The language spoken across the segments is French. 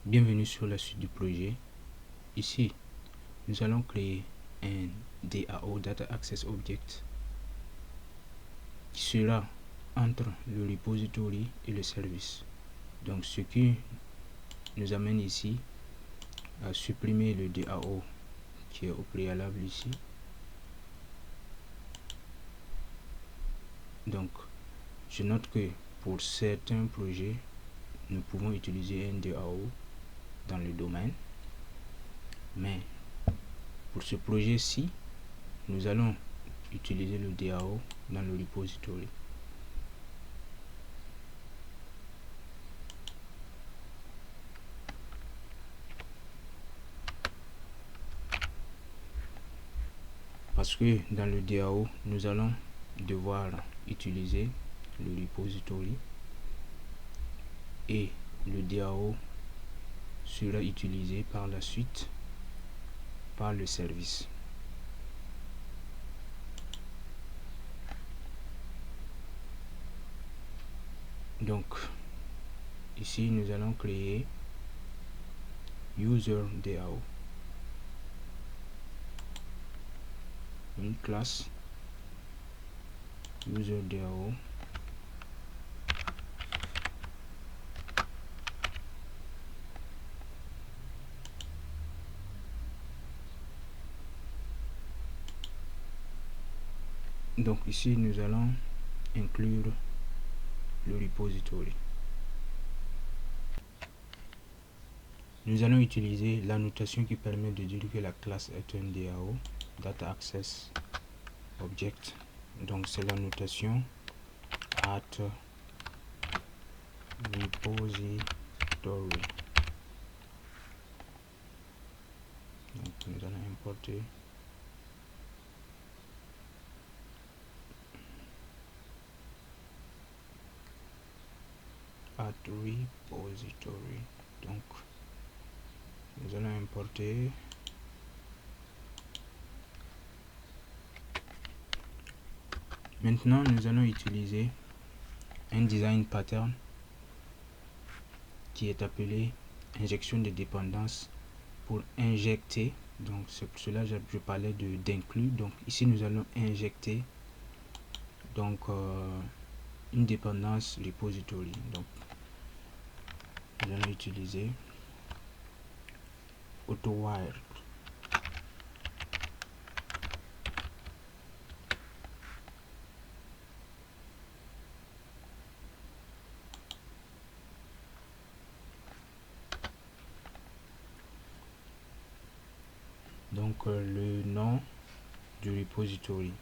Bienvenue sur la suite du projet. Ici, nous allons créer un DAO, Data Access Object, qui sera entre le repository et le service. Donc, ce qui nous amène ici à supprimer le DAO qui est au préalable ici. Donc, je note que pour certains projets, nous pouvons utiliser un DAO dans le domaine, mais pour ce projet-ci, nous allons utiliser le DAO dans le repository. Parce que dans le DAO, nous allons devoir utiliser le repository et le DAO sera utilisé par la suite par le service. Donc ici nous allons créer user DAO, une classe user DAO donc ici nous allons inclure le repository. Nous allons utiliser la notation qui permet de dire que la classe est un DAO, Data Access Object. Donc c'est la notation at repository. Donc nous allons importer at repository. Donc nous allons importer maintenant nous allons utiliser un design pattern qui est appelé injection de dépendance pour injecter. Donc c'est pour cela que je parlais d'inclus. Donc ici nous allons injecter donc une dépendance repository. Donc nous allons utiliser AutoWire. Donc le nom du repository.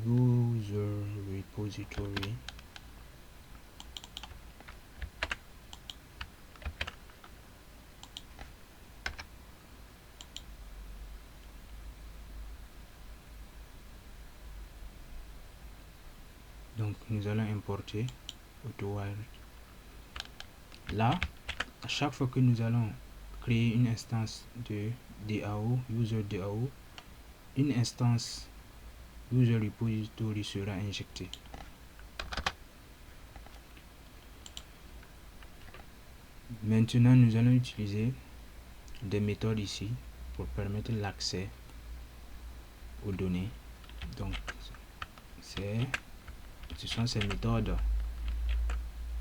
User repository. Donc nous allons importer AutoWire. Là, à chaque fois que nous allons créer une instance de DAO, user DAO, une instance user repository sera injectée. Maintenant, nous allons utiliser des méthodes ici pour permettre l'accès aux données. Donc, ce sont ces méthodes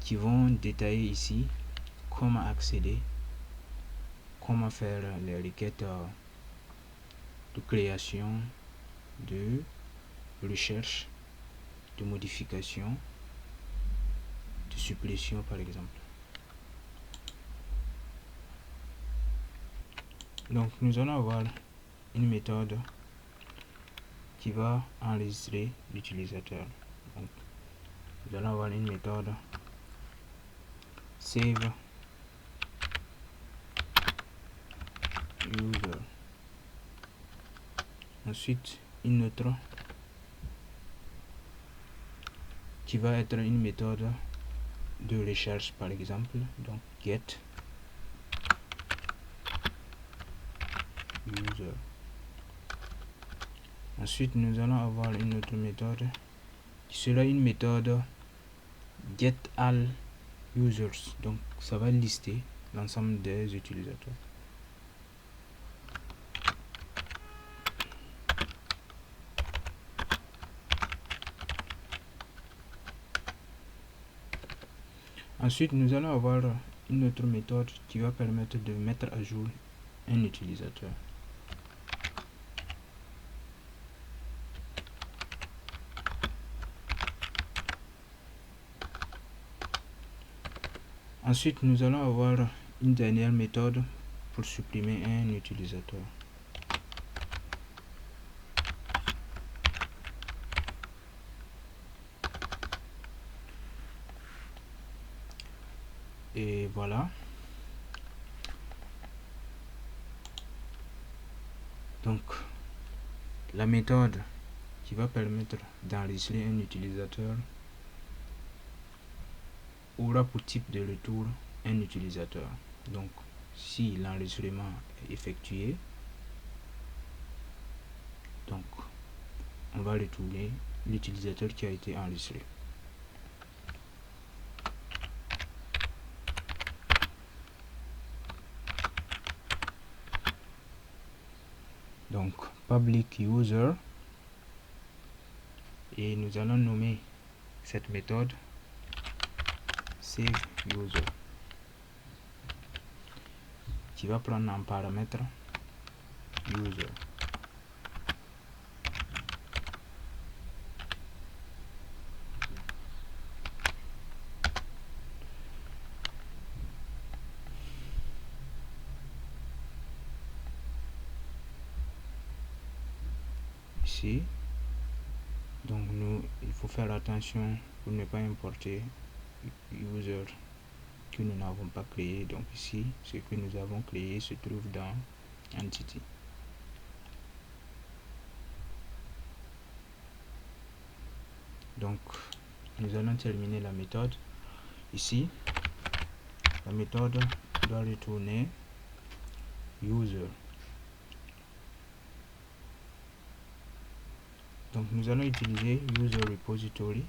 qui vont détailler ici comment accéder, comment faire les requêtes de création, de recherche, de modification, de suppression par exemple. Donc nous allons avoir une méthode qui va enregistrer l'utilisateur. Donc nous allons avoir une méthode save user. Ensuite une autre qui va être une méthode de recherche par exemple, donc get user. Ensuite, nous allons avoir une autre méthode qui sera une méthode getAllUsers. Donc, ça va lister l'ensemble des utilisateurs. Ensuite, nous allons avoir une autre méthode qui va permettre de mettre à jour un utilisateur. Ensuite, nous allons avoir une dernière méthode pour supprimer un utilisateur. Et voilà. Donc, la méthode qui va permettre d'enregistrer un utilisateur aura pour type de retour un utilisateur. Donc, si l'enregistrement est effectué, donc on va retourner l'utilisateur qui a été enregistré. Donc, public user, et nous allons nommer cette méthode saveUser, qui va prendre en paramètre user. Ici, donc il faut faire attention pour ne pas importer user que nous n'avons pas créé. Donc ici, ce que nous avons créé se trouve dans entity. Donc nous allons terminer la méthode. Ici, la méthode doit retourner user. Donc nous allons utiliser user repository.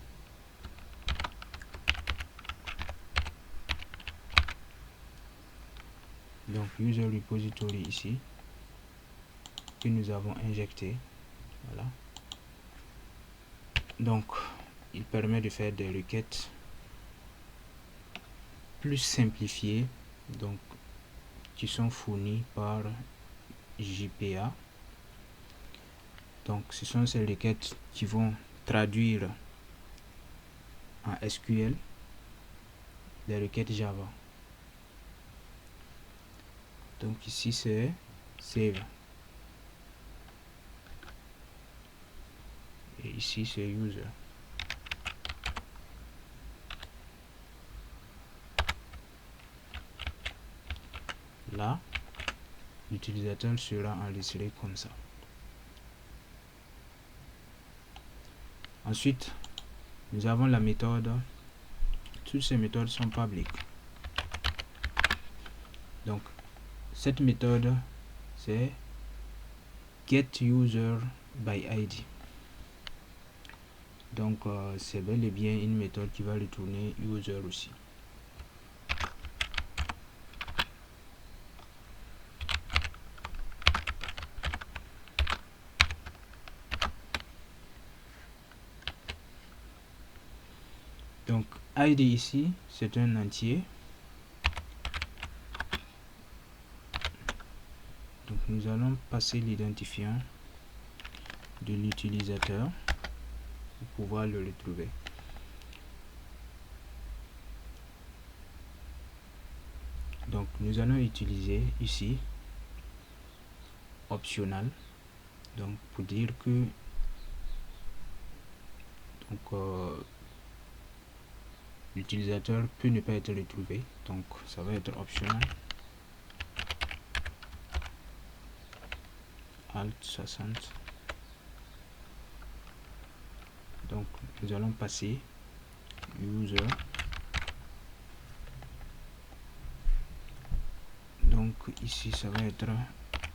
Donc user repository ici que nous avons injecté. Voilà. Donc il permet de faire des requêtes plus simplifiées, donc qui sont fournies par JPA. Donc ce sont ces requêtes qui vont traduire en SQL les requêtes Java. Donc ici c'est save et ici c'est user. Là, l'utilisateur sera enregistré comme ça. Ensuite, nous avons la méthode. Toutes ces méthodes sont publiques. Donc, cette méthode, c'est getUserById. Donc, c'est bel et bien une méthode qui va retourner user aussi. Donc, ID ici, c'est un entier. Donc, nous allons passer l'identifiant de l'utilisateur pour pouvoir le retrouver. Donc, nous allons utiliser ici optional. Donc, pour dire que l'utilisateur peut ne pas être retrouvé. Donc, ça va être optional. Alt 60. Donc, nous allons passer user. Donc, ici, ça va être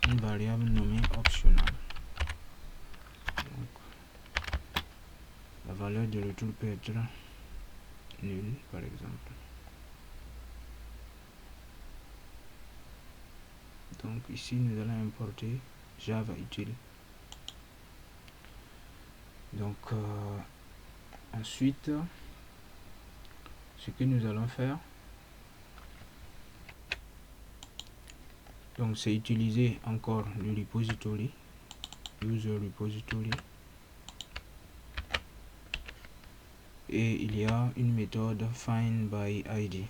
une variable nommée optional. valeur de retour peut être nulle par exemple. Donc ici nous allons importer Java utile. Donc ensuite ce que nous allons faire, donc c'est utiliser encore le repository, user repository, et il y a une méthode find by id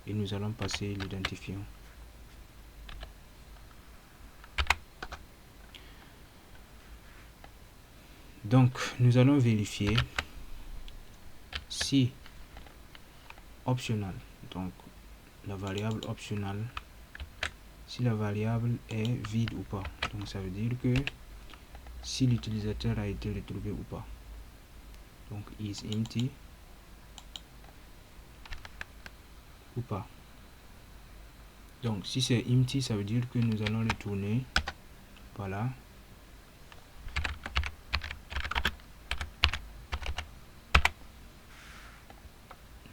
et nous allons passer l'identifiant. Donc nous allons vérifier si optional, donc la variable optional, si la variable est vide ou pas. Donc ça veut dire que si l'utilisateur a été retrouvé ou pas. Donc is empty ou pas. Donc si c'est empty, ça veut dire que nous allons retourner, voilà,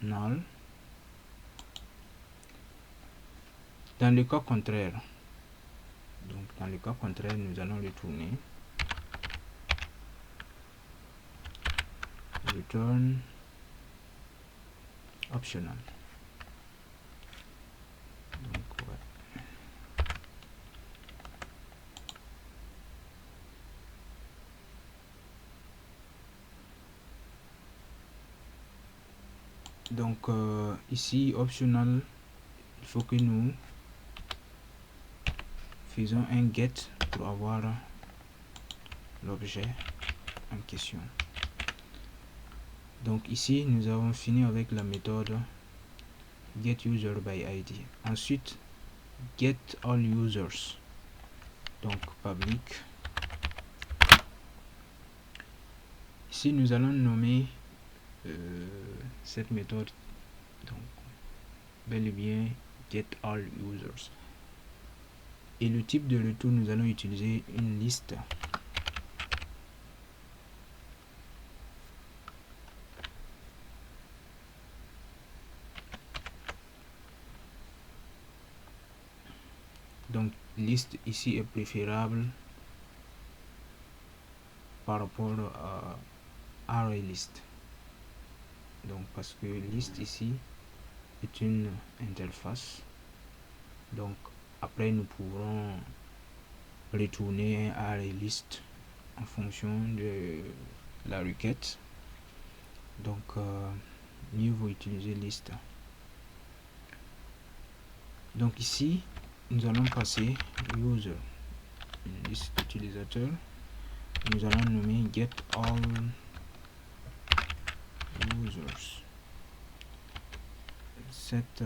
null. Dans le cas contraire, donc dans le cas contraire, nous allons retourner return optional. Donc, ouais. Donc ici optional, il faut que nous faisons un get pour avoir l'objet en question. Donc ici nous avons fini avec la méthode getUserById. Ensuite getAllUsers, donc public. Ici nous allons nommer cette méthode, donc bel et bien getAllUsers, et le type de retour, nous allons utiliser une liste. Donc liste ici est préférable par rapport à ArrayList, donc parce que liste ici est une interface. Donc après nous pourrons retourner un ArrayList en fonction de la requête. Donc mieux vaut utiliser liste. Donc ici nous allons passer user, une liste d'utilisateurs. Nous allons nommer getAllUsers. Cette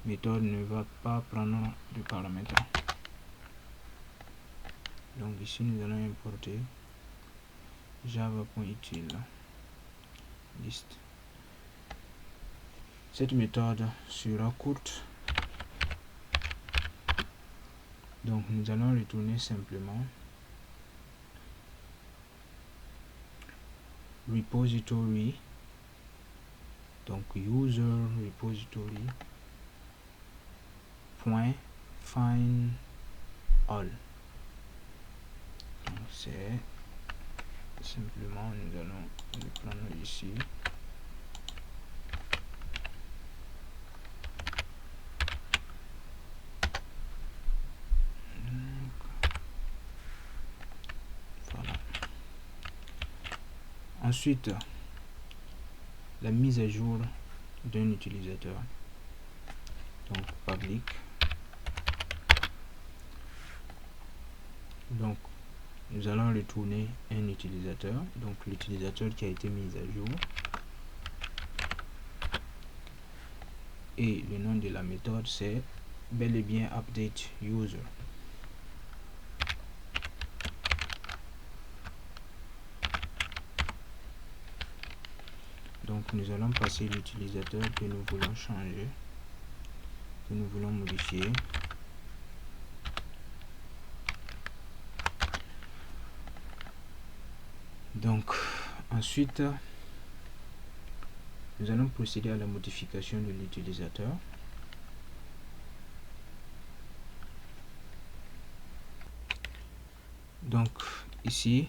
méthode ne va pas prendre de paramètres. Donc ici nous allons importer java.util liste. Cette méthode sera courte, donc nous allons retourner simplement repository, donc user repository point find all. Donc c'est simplement, nous allons le prendre ici. Voilà. Ensuite, la mise à jour d'un utilisateur. Donc public. Donc nous allons retourner un utilisateur, donc l'utilisateur qui a été mis à jour, et le nom de la méthode c'est bel et bien update user. Donc nous allons passer l'utilisateur que nous voulons changer, que nous voulons modifier. Donc ensuite nous allons procéder à la modification de l'utilisateur. Donc ici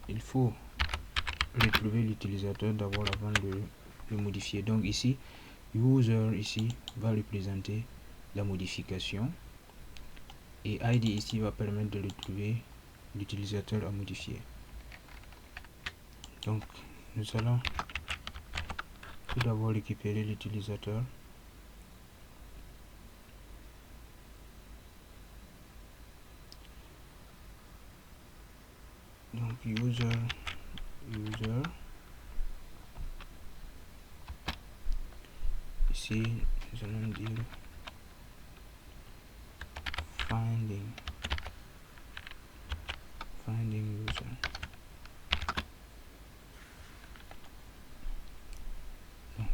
il faut retrouver l'utilisateur d'abord avant de le modifier. Donc ici user ici va représenter la modification et id ici va permettre de retrouver l'utilisateur à modifier. Donc nous allons tout d'abord récupérer l'utilisateur. Donc user ici nous allons dire finding user. Donc,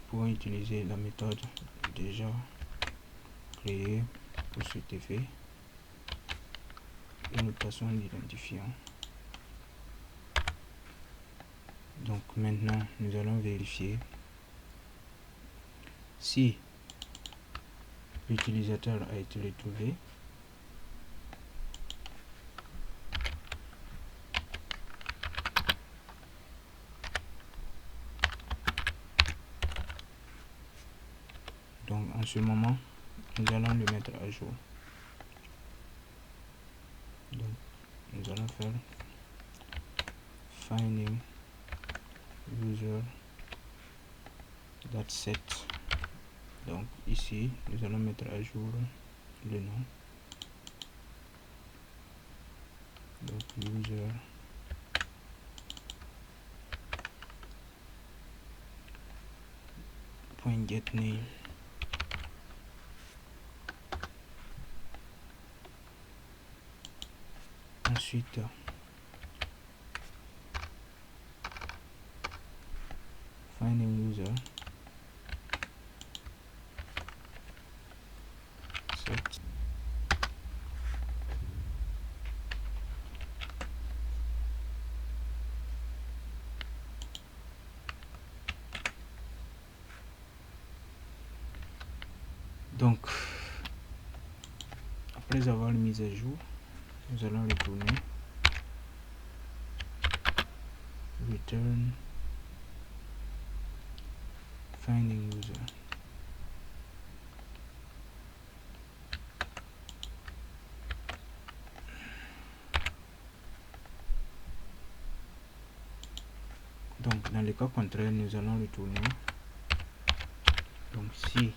pour utiliser la méthode déjà créée pour cet effet et nous passons l'identifiant. Donc maintenant nous allons vérifier si l'utilisateur a été retrouvé. Donc en ce moment nous allons le mettre à jour. Donc nous allons faire finding user set. Donc ici nous allons mettre à jour le nom. Donc user .getName. Ensuite finding user set. Donc après avoir mis à jour, nous allons retourner return finding user. Donc dans le cas contraire nous allons retourner. Donc si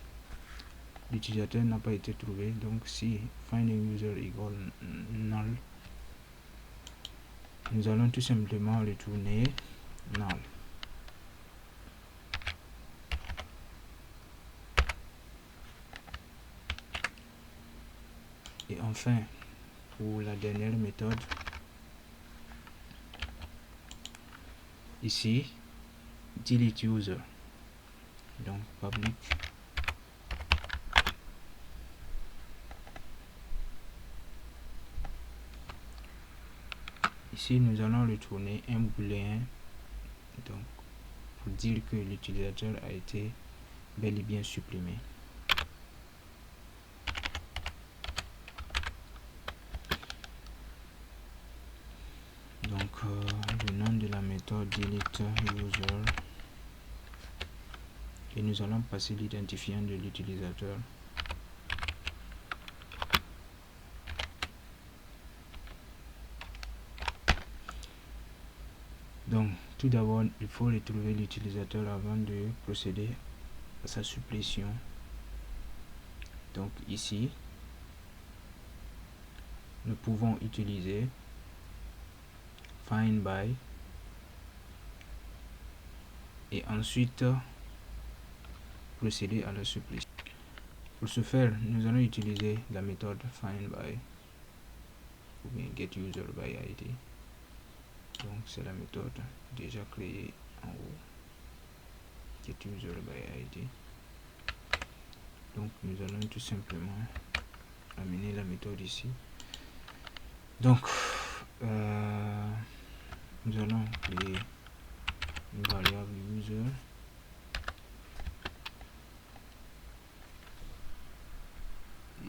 l'utilisateur n'a pas été trouvé, donc si finding user égale null, nous allons tout simplement retourner null. Et enfin pour la dernière méthode, ici delete user, donc public ici nous allons retourner un booléen, donc pour dire que l'utilisateur a été bel et bien supprimé. Donc le nom de la méthode delete user et nous allons passer l'identifiant de l'utilisateur. Donc tout d'abord il faut retrouver l'utilisateur avant de procéder à sa suppression. Donc ici nous pouvons utiliser find by et ensuite procéder à la suppression. Pour ce faire, nous allons utiliser la méthode find by ou bien get user by id. Donc c'est la méthode déjà créée en haut, get user by id. Donc nous allons tout simplement amener la méthode ici. Donc nous allons créer une variable user.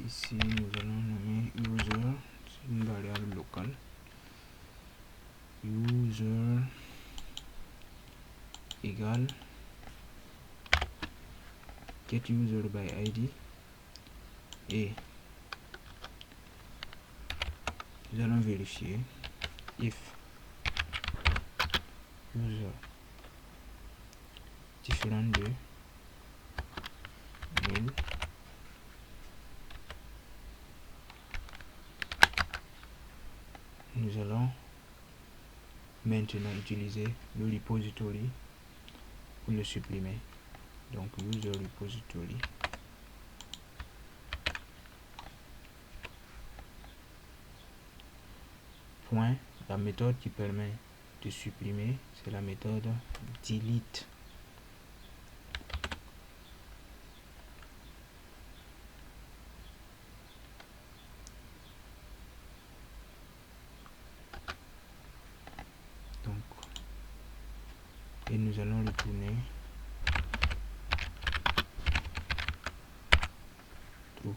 Ici, nous allons nommer user, c'est une variable locale. User égale getUserById et nous allons vérifier if user différent de nul. Nous allons maintenant utiliser le repository pour le supprimer. Donc user repository point, la méthode qui permet de supprimer, c'est la méthode delete. Donc, et nous allons retourner true.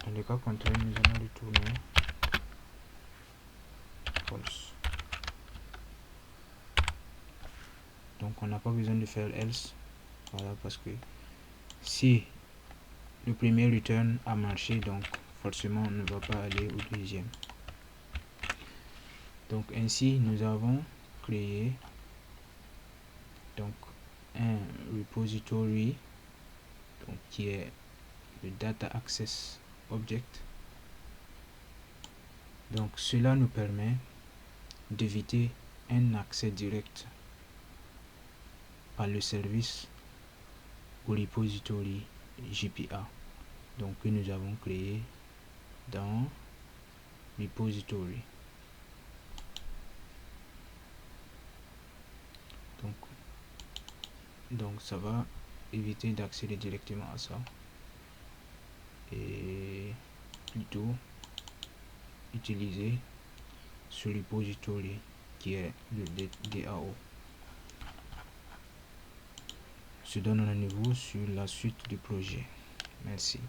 Dans le cas contraire, nous allons retourner false. Donc on n'a pas besoin de faire else, voilà, parce que si le premier return a marché, donc forcément on ne va pas aller au deuxième. Donc ainsi nous avons créé donc un repository donc, qui est le data access object. Donc cela nous permet d'éviter un accès direct par le service au repository JPA donc que nous avons créé dans repository. Donc ça va éviter d'accéder directement à ça et plutôt utiliser ce repository qui est le DAO. Se donne un niveau sur la suite du projet. Merci.